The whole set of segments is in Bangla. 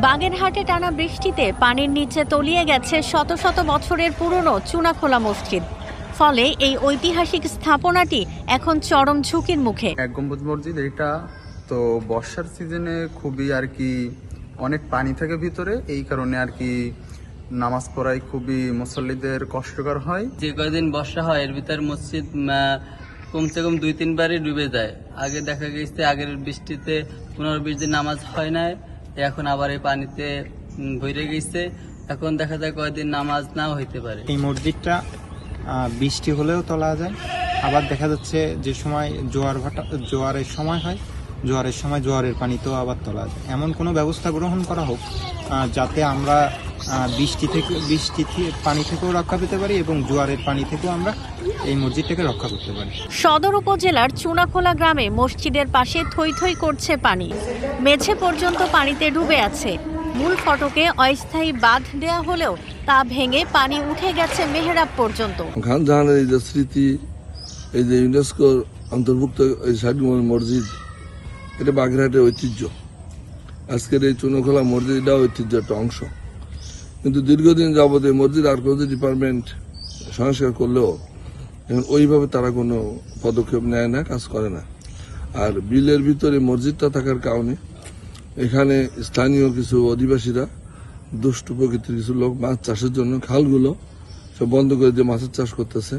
বাগেরহাটে টানা বৃষ্টিতে পানির নিচে তলিয়ে গেছে শত শত বছরের পুরনো চুনাখোলা মসজিদ। ফলে এই ঐতিহাসিক স্থাপনাটি এখন চরম ঝুঁকির মুখে। এক গম্বুজ মসজিদ এটা তো বর্ষার সিজনে খুবই আর কি অনেক পানি থাকে ভিতরে, এই কারণে আর কি নামাজ পড়াই খুবই মুসল্লিদের কষ্টকর হয়। যে কয়দিন বর্ষা হয় এর ভিতর মসজিদ কমসে কম 2-3 বারই ডুবে যায়। আগে দেখা গেছে আগের বৃষ্টিতে 15-20 দিন নামাজ হয় না, এখন আবার এই পানিতে ভরে গেছে। এখন দেখা যায় কয়েকদিন নামাজ নাও হইতে পারে। এই মসজিদটা বৃষ্টি হলেও তোলা যায়, আবার দেখা যাচ্ছে যে সময় জোয়ারের সময় হয়, জোয়ারের সময় জোয়ারের পানিতেও আবার তোলা যায়। এমন কোনো ব্যবস্থা গ্রহণ করা হোক যাতে আমরা বৃষ্টি পানি থেকেও রক্ষা পেতে পারি এবং জোয়ারের পানি থেকেও আমরা এই মসজিদটাকে রক্ষা করতে পারি। সদর উপজেলার চুনাখোলা গ্রামে মসজিদের পাশে থই থই করছে পানি, মেঝে পর্যন্ত পানিতে ডুবে আছে। মূল ফটকে অস্থায়ী বাঁধ দেওয়া হলেও তা ভেঙে পানি উঠে গেছে মেহরাব পর্যন্ত। খান জাহানের এই যে স্মৃতি, এই যে ইউনেস্কোর অন্তর্ভুক্ত এই ষাটগম্বুজ মসজিদ, এটা বাগেরহাটের ঐতিহ্য। আজকের এই চুনাখোলা মসজিদটা ঐতিহ্যের একটা অংশ, কিন্তু দীর্ঘদিন যাবত এই মসজিদ আর্কিওলজি ডিপার্টমেন্ট সংস্কার করলেও ওইভাবে তারা কোনো পদক্ষেপ নেয় না, কাজ করে না। আর বিলের ভিতরে মসজিদটা থাকার কারণে এখানে স্থানীয় কিছু অধিবাসীরা দুষ্ট প্রকৃতির কিছু লোক মাছ চাষের জন্য খালগুলো সব বন্ধ করে দিয়ে মাছের চাষ করতেছে,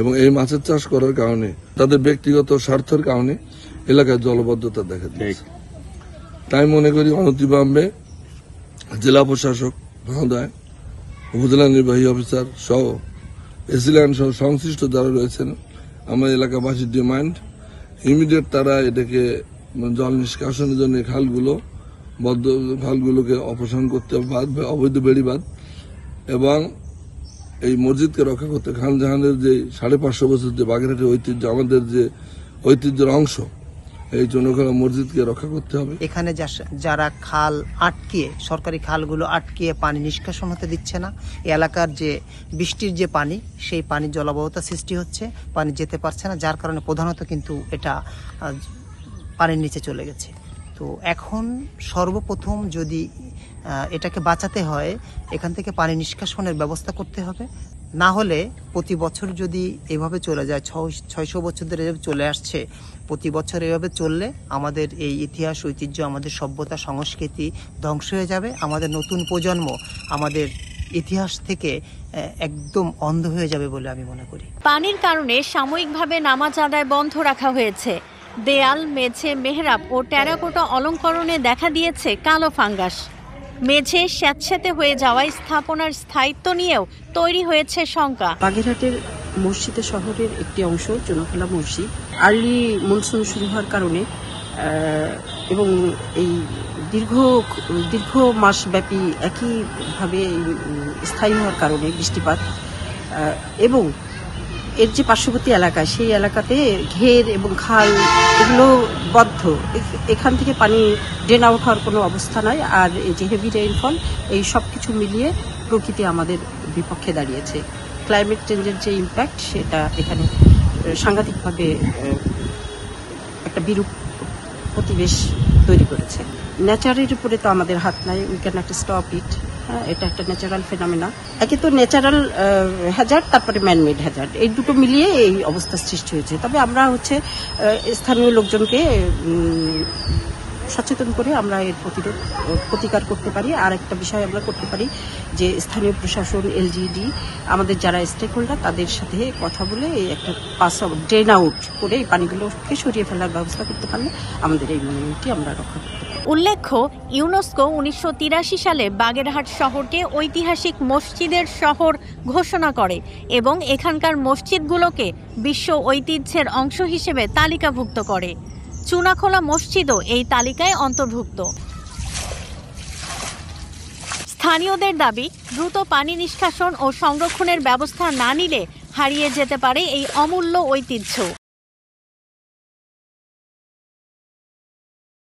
এবং এই মাছের চাষ করার কারণে তাদের ব্যক্তিগত স্বার্থের কারণে এলাকায় জলবদ্ধতা দেখা দিয়েছে। তাই মনে করি অনতিবিলম্বে জেলা প্রশাসক মহোদয়, উপজেলা নির্বাহী অফিসার সহ এসিল্যান্ড সহ সংশ্লিষ্ট যারা রয়েছেন, আমার এলাকাবাসীর ডিমান্ড ইমিডিয়েট তারা এটাকে জল নিষ্কাশনের জন্য খালগুলোকে অপসারণ করতে হবে, অবৈধ বেড়িবাঁধ, এবং এই মসজিদকে রক্ষা করতে খান জাহানের যে 550 বছর যে বাগেরহাটের ঐতিহ্য, আমাদের যে ঐতিহ্যের অংশ, এই চুনাখোলা মসজিদকে রক্ষা করতে হবে। এখানে যারা খাল আটকিয়ে, সরকারি খালগুলো আটকিয়ে পানি নিষ্কাশন হতে দিচ্ছে না, এই এলাকার যে বৃষ্টির যে পানি, সেই পানির জলাবদ্ধতা সৃষ্টি হচ্ছে, পানি যেতে পারছে না, যার কারণে প্রধানত কিন্তু এটা পানির নিচে চলে গেছে। তো এখন সর্বপ্রথম যদি এটাকে বাঁচাতে হয়, এখান থেকে পানি নিষ্কাশনের ব্যবস্থা করতে হবে। না হলে প্রতি বছর যদি এভাবে চলে যায়, 600 বছর ধরে চলে আসছে, প্রতি বছর এভাবে চললে আমাদের এই ইতিহাস ঐতিহ্য, আমাদের সভ্যতা সংস্কৃতি ধ্বংস হয়ে যাবে। আমাদের নতুন প্রজন্ম আমাদের ইতিহাস থেকে একদম অন্ধ হয়ে যাবে বলে আমি মনে করি। পানির কারণে সাময়িকভাবে নামাজ আদায় বন্ধ রাখা হয়েছে। দেয়াল, মেঝে, মেহরাব ও টেরাকোটা অলঙ্করণে দেখা দিয়েছে কালো ফাঙ্গাস। মেঝে স্যাঁতস্যাঁতে হয়ে যাওয়ায় স্থাপনার স্থায়িত্ব নিয়েও তৈরি হয়েছে শঙ্কা। বাগেরহাটের মসজিদে শহরের একটি অংশ চুনাখোলা মসজিদ আর্লি মনসুন শুরু হওয়ার কারণে এবং এই দীর্ঘ মাসব্যাপী একইভাবে স্থায়ী হওয়ার কারণে বৃষ্টিপাত এবং এর যে পার্শ্ববর্তী এলাকা, সেই এলাকাতে ঘের এবং খাল এগুলো বদ্ধ, এখান থেকে পানি ড্রেন আউট হওয়ার কোনো অবস্থা নাই। আর এই যে হেভি রেইনফল, এই সব কিছু মিলিয়ে প্রকৃতি আমাদের বিপক্ষে দাঁড়িয়েছে। ক্লাইমেট চেঞ্জের যে ইম্প্যাক্ট, সেটা এখানে সাংঘাতিকভাবে একটা বিরূপ পরিবেশ তৈরি করেছে। নেচারের উপরে তো আমাদের হাত নাই, we can not stop it. এটা একটা ন্যাচারাল ফেনোমেনা। একে তো ন্যাচারাল হ্যাজার্ড, তারপরে ম্যানমেড হ্যাজার্ড, এই দুটো মিলিয়ে এই অবস্থার সৃষ্টি হয়েছে। তবে আমরা স্থানীয় লোকজনকে সচেতন করে আমরা এর প্রতিকার করতে পারি। আর একটা বিষয় আমরা করতে পারি যে স্থানীয় প্রশাসন, এলজিডি, আমাদের যারা স্টেক হোল্ডার, তাদের সাথে কথা বলে এই একটা ড্রেন আউট করে এই পানিগুলোকে সরিয়ে ফেলার ব্যবস্থা করতে পারলে আমাদের এই মনুমেন্টটি আমরা রক্ষা করতে পারি। উল্লেখ্য, ইউনেস্কো 1983 সালে বাগেরহাট শহরকে ঐতিহাসিক মসজিদের শহর ঘোষণা করে এবং এখানকার মসজিদগুলোকে বিশ্ব ঐতিহ্যের অংশ হিসেবে তালিকাভুক্ত করে। চুনাখোলা মসজিদও এই তালিকায় অন্তর্ভুক্ত। স্থানীয়দের দাবি, দ্রুত পানি নিষ্কাশন ও সংরক্ষণের ব্যবস্থা না নিলে হারিয়ে যেতে পারে এই অমূল্য ঐতিহ্য।